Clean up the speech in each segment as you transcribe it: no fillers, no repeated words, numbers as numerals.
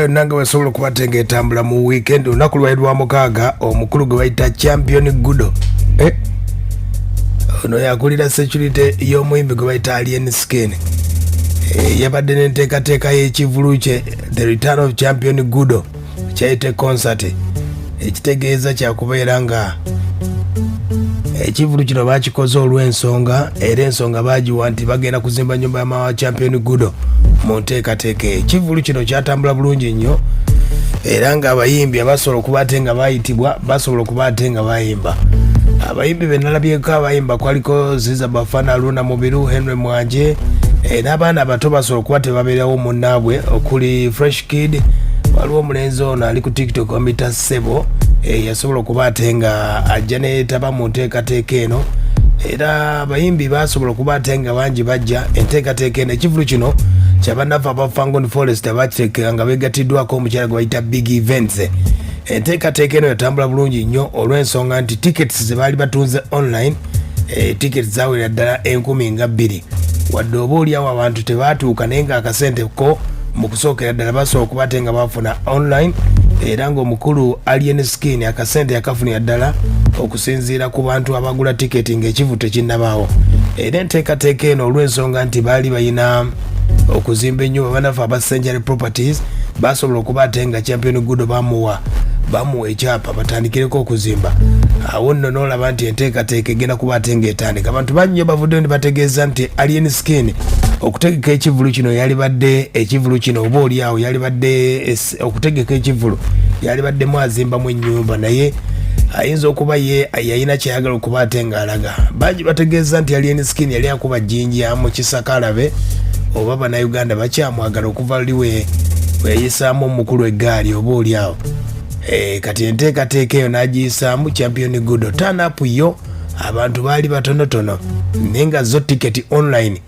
nanga basobola kubatenga etambula mu weekend olunaku lwa mukaaga omukulu gwe bayita Champion Gudo ono yakulira security y'omuyimbi gwe bayita Alien Skin yabadde n'enteekateeka y'ekivulu kye The Return of Champion Gudo kyayite concert ekitegeeza kyakubeera nga ekivulu kino bakikoze olw'ensonga era ensonga bagiwa nti bagenda kuzimba nyumba y'amawa Champion Gudo mu nteekateeka ekivulu kino kyatambula bulungi nnyo era nga abayimbi abasobola okuba ate nga bayitibwa basobola okuba ate nga bayimba abayimbi benalabyeko abayimba kwaliko Ziza Bafana Luna Mubiru Henry Mwanje n'abaana abato basobola okuba tebabeerawo munnaabwe okuli Fresh Kid waliwo omulenzi ono ali ku TikTok wamita Sebo yasobola okuba ate nga ajja neetaba mu nteekateeka eno era abayimbi basobola okuba ate nga bangi bajja enteekateeka eno ekivulu kino kyabanafu aba Fangon Forest abakiteeka nga begatiddwako omukyala gwe bayita Big Events enteekateeka eno yatambula bulungi nnyo olw'ensonga nti tickets ze baali batunze online tickets zaawera ddala 12,000 wadde oba oliawo abantu tebaatuuka naye nga akasente ko mu kusookera ddala basobola okuba ate nga bafuna online era ng'omukulu Alien Skin akasente yakafunira ddala okusinziira ku bantu abagula tiketi ng'ekivu tekinnabaawo era enteekateeka eno olw'ensonga nti baali bayina okuzimba ennyumba banafu aba Century Properties basobola okuba ate nga Champion Gudo bamuwa ekyapa batandikireko okuzimba awo nno n'olaba nti enteekateeka egenda kuba ate ng'etandika abantu bangi nnyo bavuddeyo ne bategeeza nti Alien Skin okutegeka ekivulu kino yalibadde ekivulu kino oba oliawo yalibadde okutegeka ekivulu yalibaddemu azimbamu ennyumba naye ayinza okuba ye yayina kyayagala okuba ate ng'alaga bangi bategeeza nti Alien Skin yali akuba jjinja mu Kisakalabe oba bannayuganda bakyamwagala okuva liwe weyayisaamu omukulu eggaali oba oliawo kati enteekateeka eyo n'agiyisaamu Champion Gudo turn up yo abantu baali batonotono naye nga zo tiketi online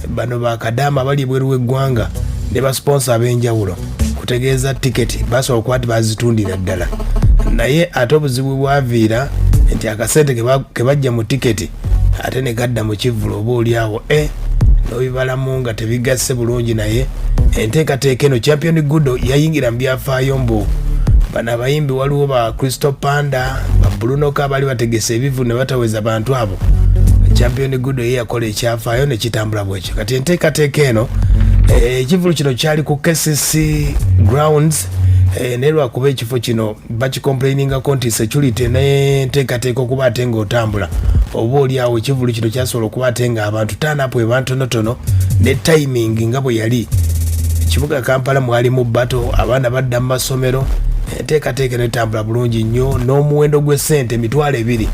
bano bakadaama bali bweru w'eggwanga ne basponsa ab'enjawulo kutegeeza tiketi basobola okuba ti bazitundira ddala naye ate obuzibu bwaviira nti akasente ke bajja mu tiketi ate ne gadda mu kivulu oba oliawo n'obibalamu nga tebigasse bulungi naye enteekateeka eno Champion Gudo yayingira mu byafaayo mbu bano abayimbi waliwo ba Crystal Panda ba Brunoka bali bategese ebivu ne bataweza bantu abo Champion Gudo ye yakola ekyafaayo ne kitambula bwekyo kati enteekateeka eno ekivulu kino kyali ku KCC grounds ne lwakuba ekifo kino bakikomplainingako nti security n'enteekateeka okuba ate ng'otambula oba oliawo ekivulu kino kyasobola okuba ate nga abantu taanapu we bantonotono ne timing nga bwe yali ekibuga Kampala mwali mu bato abaana badda mu masomero enteekateeka netambula bulungi nnyo n'omuwendo gw'essente $2,000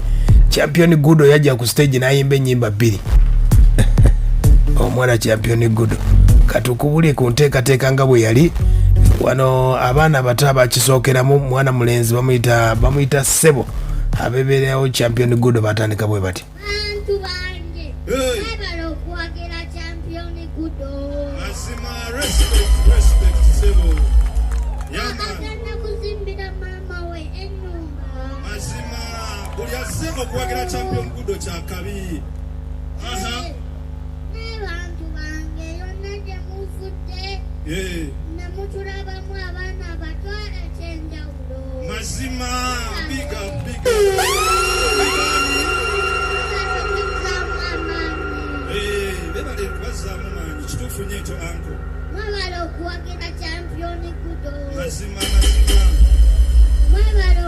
Champion Gudo yajja ku stage n'ayimba ennyimba 2 omwana Champion Gudo katukubuli ku nteekateeka nga bwe yali wano abaana bato abakisookeramu mwana mulenzi bamuyita Sebo abebeerawo Champion Gudo batandika bwe bati bantu bange abala okwagala Champion Gudo asima respect Sebo yamana kuzimbira mama we ennyumba asima buli asema okwagala Champion Gudo kyakabi bantu bange yonna gye muvudde nemutulabamu abaana abato ekyenjawulo mazima biga bebale bazaamu maanyi kituufu nnyo ekyo anko mwebala okuwagira Champion Gudo mazima mwebala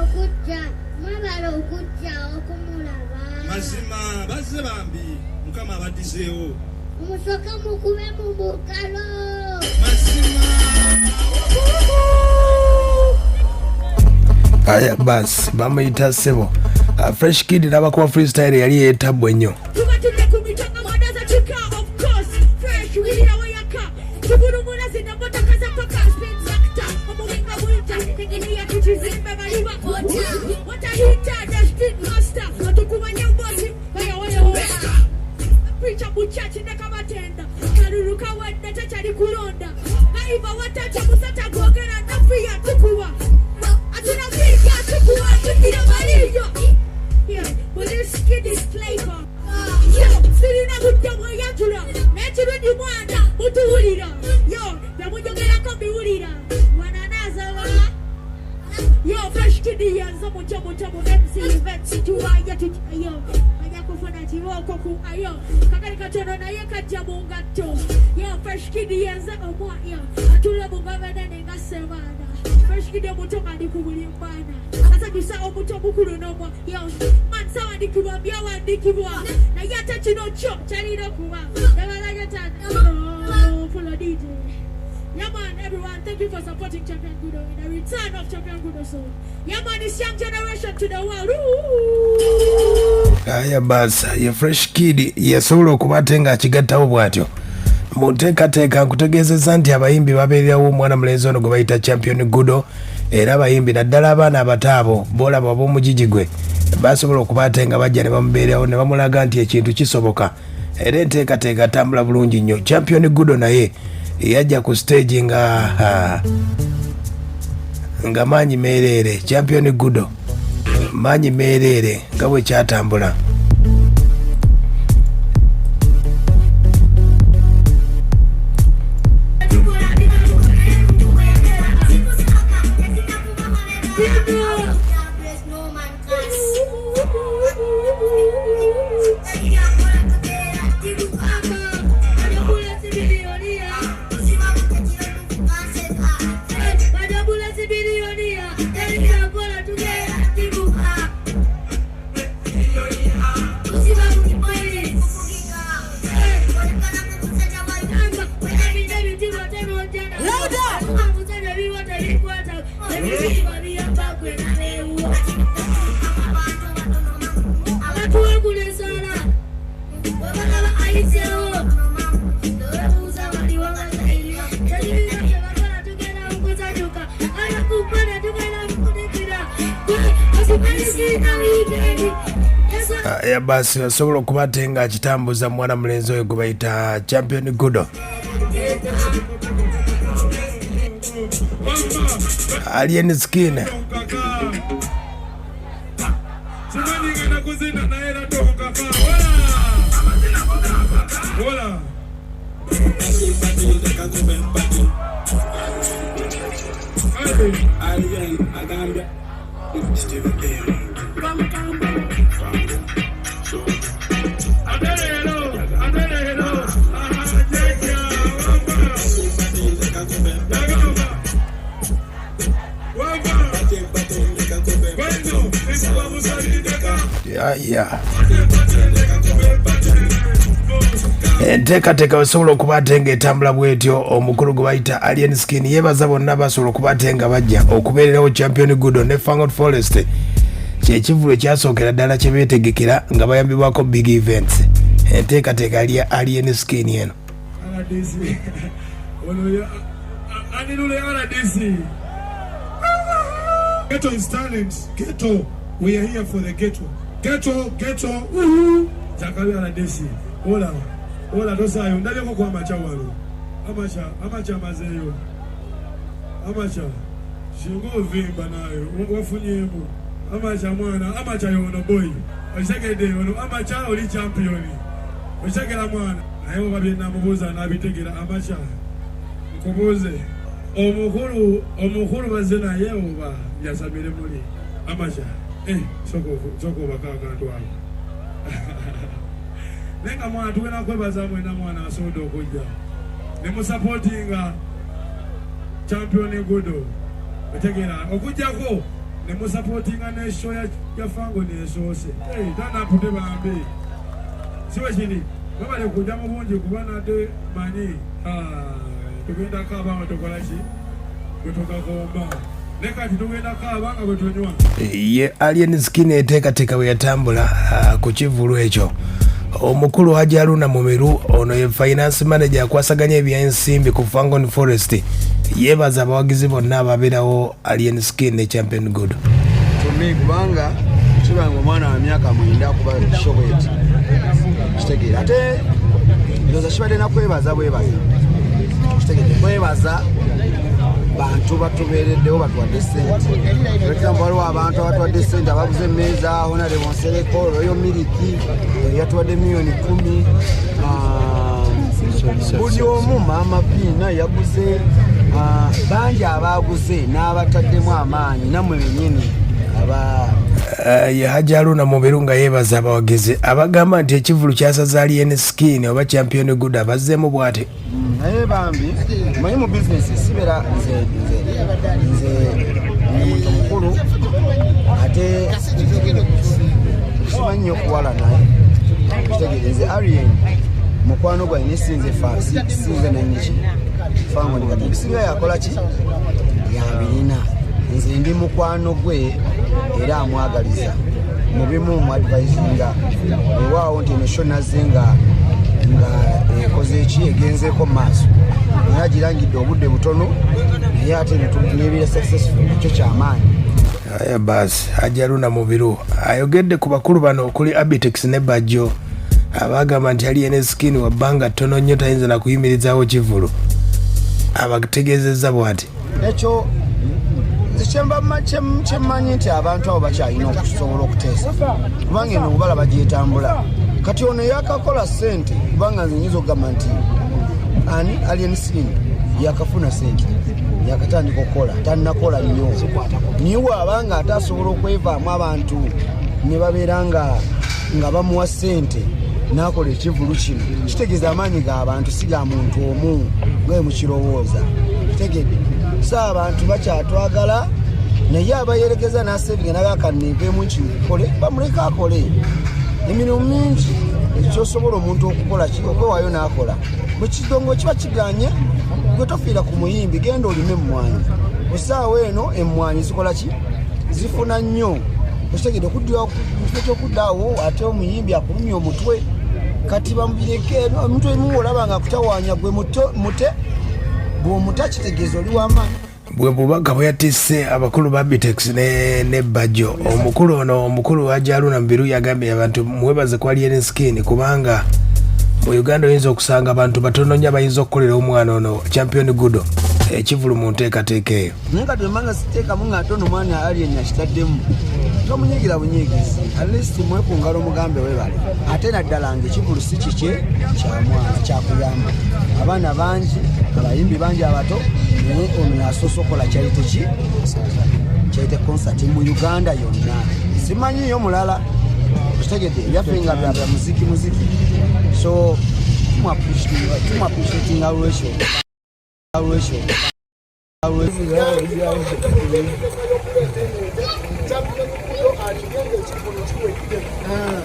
okujja okumulaba mazima bazze bambi mukama abaddizeewo omusoka mukube mu bukalo mazima aya basi bamuyita Sebo Fresh Kid n'abakuba freestyle yali yeetabwa ennyo yo, kidi yanza mucho MC event tuwaya tujayo kanya kufuna chiroko ku ayo kakari katono na ye kajja mungato yo fresh kidi yanza omwa yo atula mugavana nenga semana fresh kidi muto ngadi kubulimbana asa bisa omuto bukulu nomwa yo man sawa ndikubambya wandikibwa na yata kino kyo kyalina kuba yabalaga tata full of DJ. Yeah man, everyone, thank you for supporting Champion Gudo in the return of Champion Gudo soul. Yeah man, this young generation to the world. Aya basa, ye fresh kid yasobola okubatenga akigattawo bwatyo. Muteekateeka nkutegeezezza nti abayimbi babeererawo omwana mulenzi ono gwe bayita Champion Gudo era abayimbi naddala abaana abataabo boolaba ab'omugigi gwe basobola okubatenga bajja ne bamubeerawo ne bamulaga nti ekintu kisoboka era enteekateeka tambula bulungi nnyo. Champion Gudo naye yajja ku stage nga maanyi meerere. Champion Gudo maanyi meerere nga bwe kyatambula. Ya basi osobola okubatenga akitambuza mwana mulenzi oyo gwe bayita Champion Gudo. Alien skin. Yeah. Enteekateeka osobola okubatenga etambula bwetyo. Omukulu gwe bayita Alien Skin yebaza bonna basobola okubatenga bajja okubeererawo Champion Gudo ne Fangold Forest kyekivulo ekyasookera ddala kye beetegekera nga bayambibwako big events. Enteekateeka ali Alien Skin eno. Ghetto is talent. Ghetto. We are here for the ghetto. Ghetto. Jakabi aladesi. Ola dosayo. Ndaleko kwa machawalo. Amacha mazeyo. Amacha. Shingo vimba nayo. Wafunyembo. Amacha mwana. Amacha yono boy. Oshekede yono. Amacha oli championi. Oshekela mwana. Ayo babyena mubuza nabitegera amacha. Nkoboze. Omukulu bazena yeoba yasamire muri. Amacha. Soko bakaka ntwala. Nenga mwana tuwena kwebaza mwena mwana asodo okujja. Ne mu supportinga Champion Gudo. Otegera okujjako ne mu supportinga ne show ya Fango ne sose. Tana pute bambe. Siwe chini. Baba le kujja mu bungi kubana de mani. Tugenda kaba motokolachi. Kutoka komba. Ye Alien Skin eteekateeka bwe yatambula ku kivulu ekyo. Omukulu Haji Haruna Mumiru ono ye finance manager akwasaganya ebyensimbi ku Fangold Forest yebaza abawagizi bonna ababeerawo Alien Skin ne Champion Gudo. Tumi kubanga kibanga omwana wa myaka 9 kuba shobeti kitegeera ate ndoza kibadde nakwebaza bwebaza kitegeera kwebaza bantu batubeereddewo batuwadde ssente. Ekigamba waliwo abantu abatuwadde ssente abaguze emmeeza honale bonsereko royo miliki yatuwadde miliyoni 10. Buli omu maama Pina yaguze bangi abaguze n'abataddemu amaanyi nammwe bennyini Hajaluna mu birunga yebaza abawagizi abagamba nti ekivulu kyasaza alien skin oba Champion Gudo abazzeemu bw'ate. Naye bambi manyi mu bizinesi sibera nze muntu mukulu ate simanyi nnyo okuwala naye kitegeereze alien mukwano gwa nesinze nanyiki fango nikati bisinga yakola ki yabirina nze ndi mukwano gwe era amwagaliza mu bimu mu advisinga ewaawo nti enosho nazze nga ekoze eki egenzeeko mu maaso naye agirangidde obudde butono naye ate nebira successful ekyo kyamaanyi. Aya basi Hajaluna Mubiru ayogedde ku bakulu bano okuli Abitex ne Bajjo abagamba nti alien skin wabbanga ttono nnyo tayinza na kuyimirizaawo kivulu abategeezezza bw'ati. Ekyo kyemmanyi nti abantu abo bakyalina okusobola okuteesa kubanga eno obubala bagyetambula kati ono yakakola ssente kubanga nze nyinza okugamba nti ani alien skin yakafuna ssente yakatandika okukola tannakola nnyo niwe abanga ate asobola okwevaamu abantu ne babeera nga bamuwa ssente n'akola ekivulu kino kitegeeza amaanyi g'abantu si ga muntu omu nga mukirowooza kitegedde so abantu bakyatwagala naye abayerekeza n'asevinga nagakanimpeemu nkikole bamuleka akole emirimu mingi ekyosobola omuntu okukola okwewaayo n'akola mu kidongo kiba kiganye gwe tofiira ku muyimbi genda olime emmwanyi osaawa eno emmwanyi zikola ki zifuna nnyo okitegedde okuddira kifo kyokuddaawo ate omuyimbi akulumya omutwe kati bamubireke omuntu emu olaba nga akutawaanya gwe mute bw'omuta kitegeeza oli w'amaanyi. Bwe bubaka bwe yatisse abakulu ba Bitex ne Bajjo omukulu Hajaluna Mubiru yagambye abantu mwebaze ku alien skin kubanga mu Uganda oyinza okusanga abantu batono nnyo abayinza okukolera omwana ono Champion Gudo ekivulu mu nteekateeka eyo. Naye kati wemanga siteekamu ng'ate ono omwana alien akitaddemu tomunyigira bunyigizi at least mwekungala omugambe webale ate naddala nga ekivulu si kikye kyakuyamba abaana bangi abayimbi bangi abato naye ono yasoose okola kyayite ki kyayite concert mu Uganda yonna simanyiyo mulala kitegedde ebyaffe nga bya muziki so tumappreciating alwekyo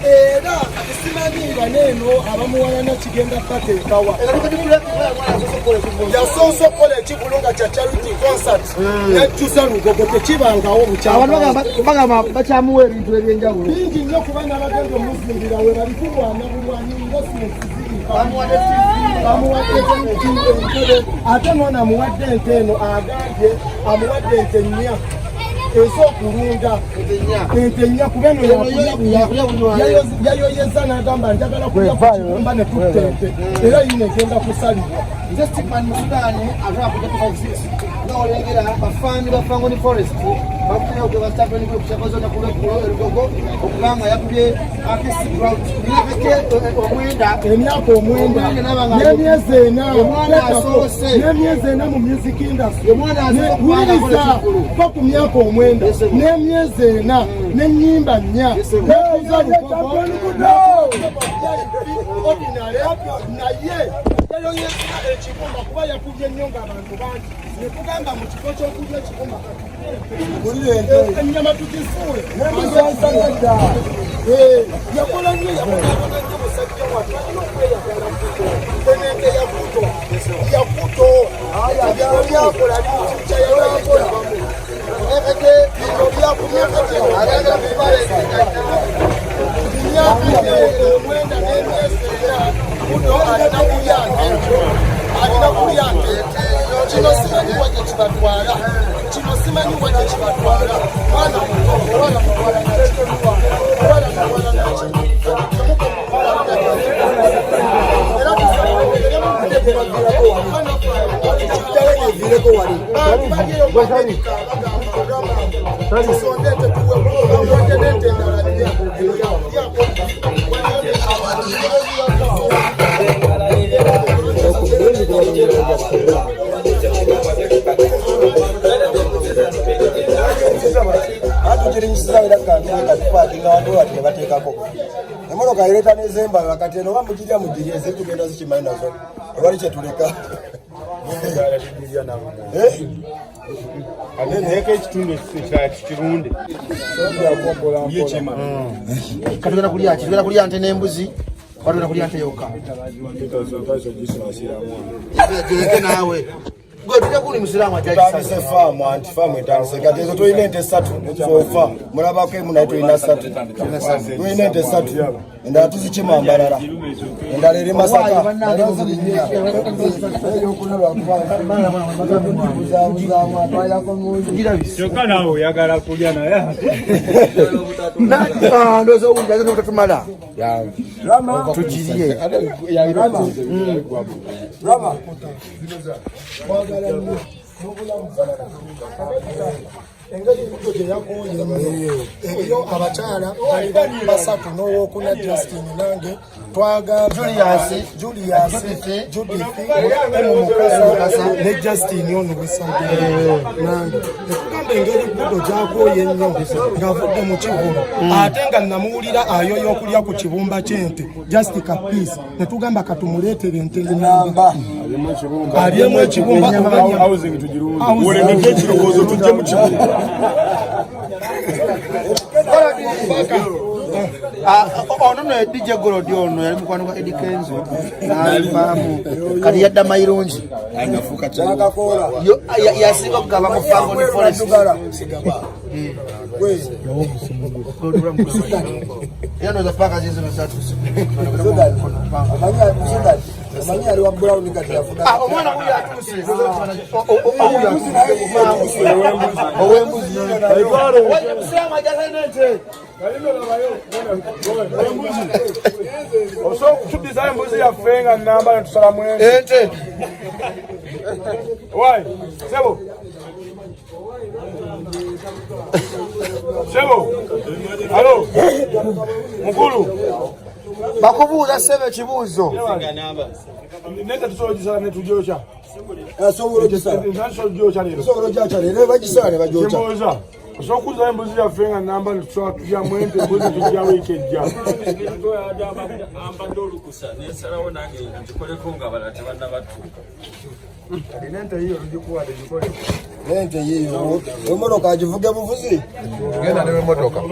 era simanyiira neeno abamuwalana kigenda kateekawa yasoose okukola ekivulu nga kya charity concert nejjusa lugogo tekibangawo bagamba bakyamuwa ebintu ebyenjawulo bingi nnyo kuba n'abagenda omuzimbira we bali kulwana bulwanyi ate nona amuwadde ente eno agambye amuwadde ente nnya ez'okulunda ente nnya kubeno yayoyeza n'agamba njagala kuyakukikumba ne tutta ente era yino egenda kusalibwa. nze Stephen Musudani olengera bafaami ba Fangoni Forest bakunya okuba Champion Gudo kuchakoza na kule erugogo okubanga yakubye akisi ground omwenda emyaka omwenda n'emyezi ena n'emyezi ena mu music industry wuliriza ko ku myaka omwenda n'emyezi ena n'ennyimba nnya naye yayoyeza ekigomba kuba yakubye nnyo ng'abantu bangi nekugamba mu kifo ky'okubya ekigomba ennyama tugifuule yakola nnyo yakola musajja watu alina okweyagala enenge yakuto bino byakola limukica yakola ekete bino byakumyakateo agenda kubale imyaka omwenda n'emyesera Gudo alina kulyange kino simanyi wajje kibatwala mwana mutwala bagirinnyisiza era katupakinga wantu wati ne bateekako emmotoka ereeta nezemba kati eno bamugirya mugirye ze tugenda zikimanyi nazo ewali kyetuleka neka ekitundu kirunde katugenda kulya nte n'embuzi watugenda kulya nte yokka naawe tujja kuli musiraamu atandise faamu anti faamu etandise kati ezo tulina ente 3 zofa mulabako emu naye tulina 3 tulina ente 3 endala tuzikima mbalala endala eri Masaka kyokka naawe oyagala kulya naye ndowooza owulira ate notatumala tugirye engeri Gudo gye yakooye eriyo abakyala basatu n'owokuna Justin nange twagamba Julius Judith Mukasa ne Justin ono besage nange nekugamba engeri Gudo gyakooye ennyo ng'avudde mu kivulo ate nga namuwulira ayoyo okulya ku kibumba ky'ente just kapisi ne tugamba katumuleetere ente namba aliemu ekibumba olengedde ekirowoozo tujje mu kibumba ono no DJ Golodi ono yali mukwano gwa Eddie Kenzo n'alivaamu kati yadda mayirungi yasinga okugaba mu Fangoni Forest yanoza paka zizo nosatu Manya ali wa brown kati yafuna. Omwana huyu atuse. Owembuzi. Ayikaro. Sema jaza nete. Kalino la bayo. Owembuzi. Oso kutubiza embuzi ya fenga namba na tusalamu ente. Why? Sebo. Sebo. Hello. Mukulu. Bakubuuza sebe kibuuzo. Nenda tusoojisala ne tujoocha. Sobola gisala. Tujoocha lero. Sobola jacha lero bagisala ne bajoocha. Kibuuza. Osokuza embuzi ya fenga namba tusoa tujja mwente embuzi tujja weekejja. Amba ndolukusa nesalawo nange njikoleko nga balate banna batuuka. Nente hiyo ndikuwa ndikole. Nente hiyo. Emotoka agivuge buvuzi. Genda ne emotoka.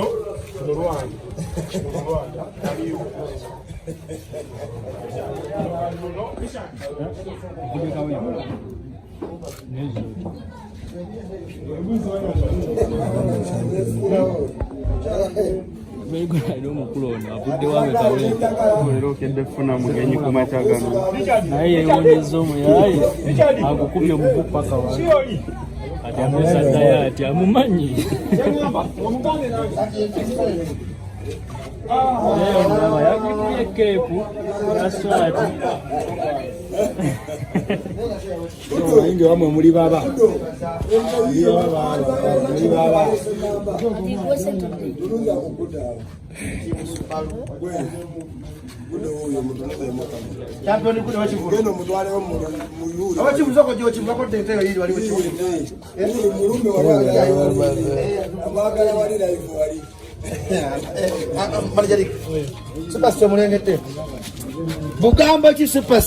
naye yewoneza omuyaye agukubye omugupaka wa ati amusaddayo ati amumanyi omulaba yagikubye keepu aswati Inge wamwe muri baba. Champion Gudo wachivuga. Geno mutwale wo mu yuri. Abachivuza ko jochi mvako tete yiri wali wachivuga. Eni murume wali abagala wali live wali. Manajari. Sepas temulengete. Bugamba ki sepas.